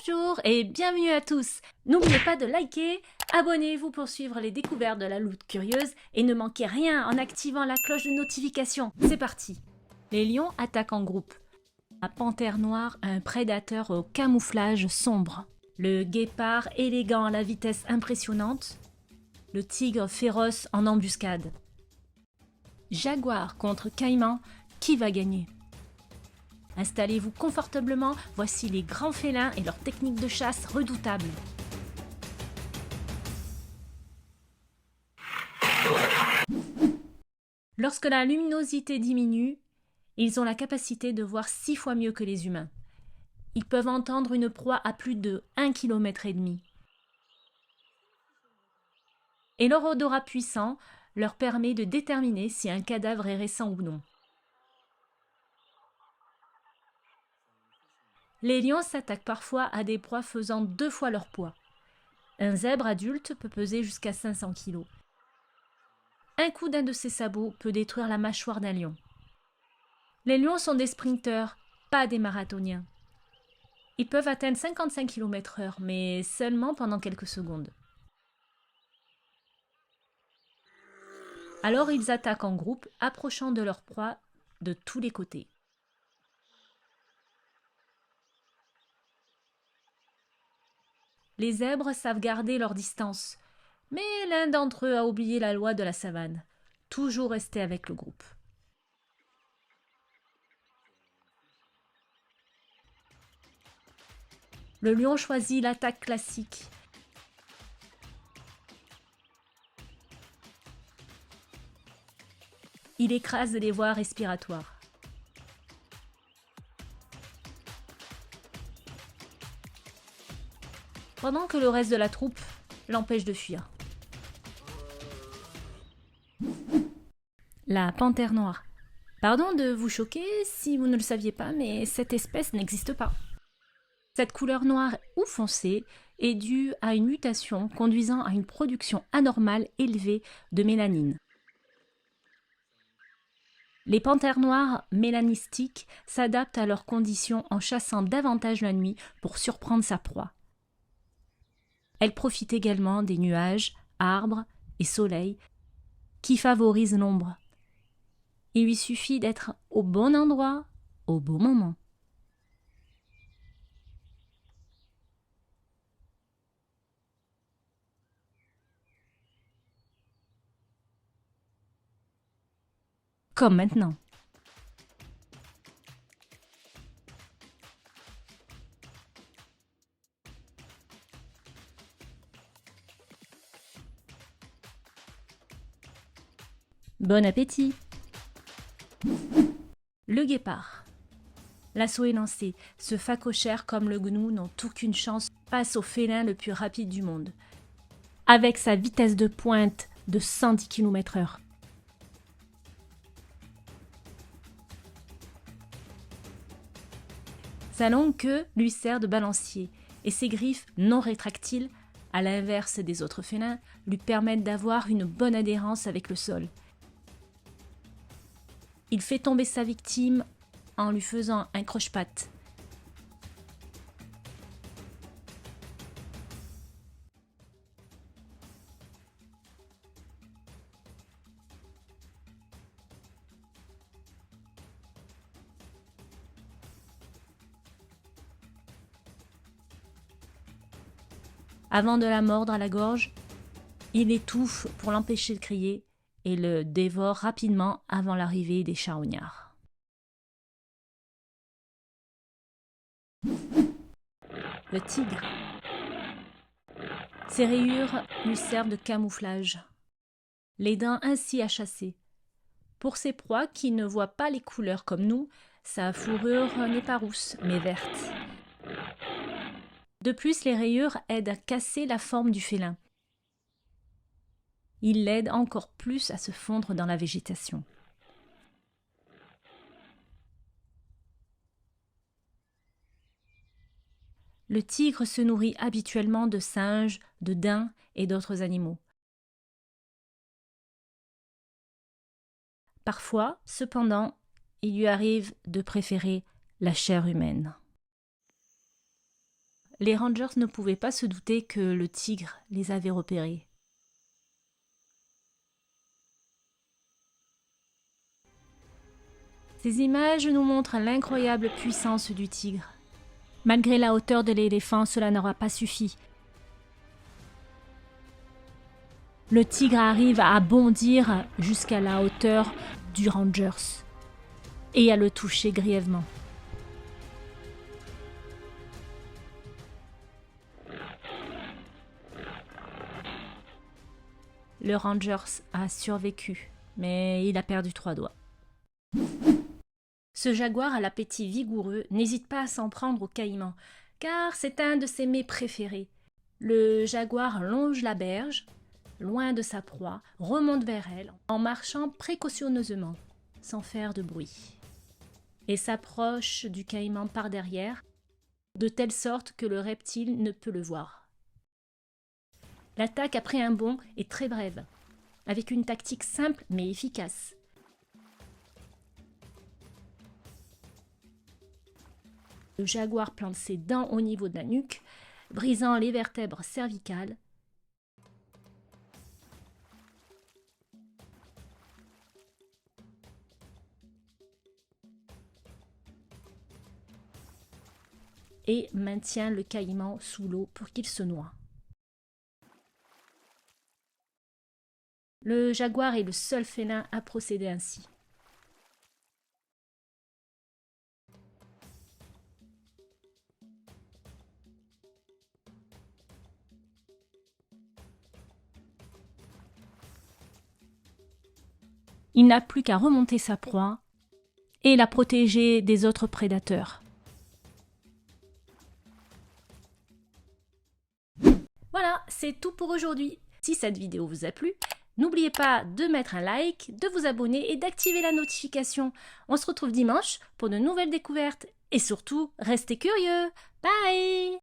Bonjour et bienvenue à tous. N'oubliez pas de liker, abonnez-vous pour suivre les découvertes de la loutre curieuse et ne manquez rien en activant la cloche de notification. C'est parti. Les lions attaquent en groupe. La panthère noire, un prédateur au camouflage sombre. Le guépard élégant à la vitesse impressionnante. Le tigre féroce en embuscade. Jaguar contre caïman, qui va gagner? Installez-vous confortablement, voici les grands félins et leurs techniques de chasse redoutables. Lorsque la luminosité diminue, ils ont la capacité de voir 6 fois mieux que les humains. Ils peuvent entendre une proie à plus de 1,5 km. Et leur odorat puissant leur permet de déterminer si un cadavre est récent ou non. Les lions s'attaquent parfois à des proies faisant 2 fois leur poids. Un zèbre adulte peut peser jusqu'à 500 kg. Un coup d'un de ses sabots peut détruire la mâchoire d'un lion. Les lions sont des sprinteurs, pas des marathoniens. Ils peuvent atteindre 55 km/h, mais seulement pendant quelques secondes. Alors ils attaquent en groupe, approchant de leur proie de tous les côtés. Les zèbres savent garder leur distance, mais l'un d'entre eux a oublié la loi de la savane, toujours rester avec le groupe. Le lion choisit l'attaque classique. Il écrase les voies respiratoires. Pendant que le reste de la troupe l'empêche de fuir. La panthère noire. Pardon de vous choquer si vous ne le saviez pas, mais cette espèce n'existe pas. Cette couleur noire ou foncée est due à une mutation conduisant à une production anormale élevée de mélanine. Les panthères noires mélanistiques s'adaptent à leurs conditions en chassant davantage la nuit pour surprendre sa proie. Elles profitent également des nuages, arbres et soleil qui favorisent l'ombre. Il lui suffit d'être au bon endroit, au bon moment. Comme maintenant. Bon appétit! Le guépard. L'assaut est lancé. Ce phacochère comme le gnou n'ont aucune chance face au félin le plus rapide du monde. Avec sa vitesse de pointe de 110 km/h. Sa longue queue lui sert de balancier et ses griffes non rétractiles, à l'inverse des autres félins, lui permettent d'avoir une bonne adhérence avec le sol. Il fait tomber sa victime en lui faisant un croche-patte. Avant de la mordre à la gorge, il l'étouffe pour l'empêcher de crier et le dévore rapidement avant l'arrivée des charognards. Le tigre. Ses rayures lui servent de camouflage, l'aidant ainsi à chasser. Pour ses proies qui ne voient pas les couleurs comme nous, sa fourrure n'est pas rousse, mais verte. De plus, les rayures aident à casser la forme du félin. Ils l'aident encore plus à se fondre dans la végétation. Le tigre se nourrit habituellement de singes, de daims et d'autres animaux. Parfois, cependant, il lui arrive de préférer la chair humaine. Les Rangers ne pouvaient pas se douter que le tigre les avait repérés. Ces images nous montrent l'incroyable puissance du tigre. Malgré la hauteur de l'éléphant, cela n'aura pas suffi. Le tigre arrive à bondir jusqu'à la hauteur du Rangers et à le toucher grièvement. Le Rangers a survécu, mais il a perdu 3 doigts. Ce jaguar à l'appétit vigoureux n'hésite pas à s'en prendre au caïman, car c'est un de ses mets préférés. Le jaguar longe la berge, loin de sa proie, remonte vers elle, en marchant précautionneusement, sans faire de bruit, et s'approche du caïman par derrière, de telle sorte que le reptile ne peut le voir. L'attaque après un bond est très brève, avec une tactique simple mais efficace. Le jaguar plante ses dents au niveau de la nuque, brisant les vertèbres cervicales. Et maintient le caïman sous l'eau pour qu'il se noie. Le jaguar est le seul félin à procéder ainsi. Il n'a plus qu'à remonter sa proie et la protéger des autres prédateurs. Voilà, c'est tout pour aujourd'hui. Si cette vidéo vous a plu, n'oubliez pas de mettre un like, de vous abonner et d'activer la notification. On se retrouve dimanche pour de nouvelles découvertes. Et surtout, restez curieux. Bye!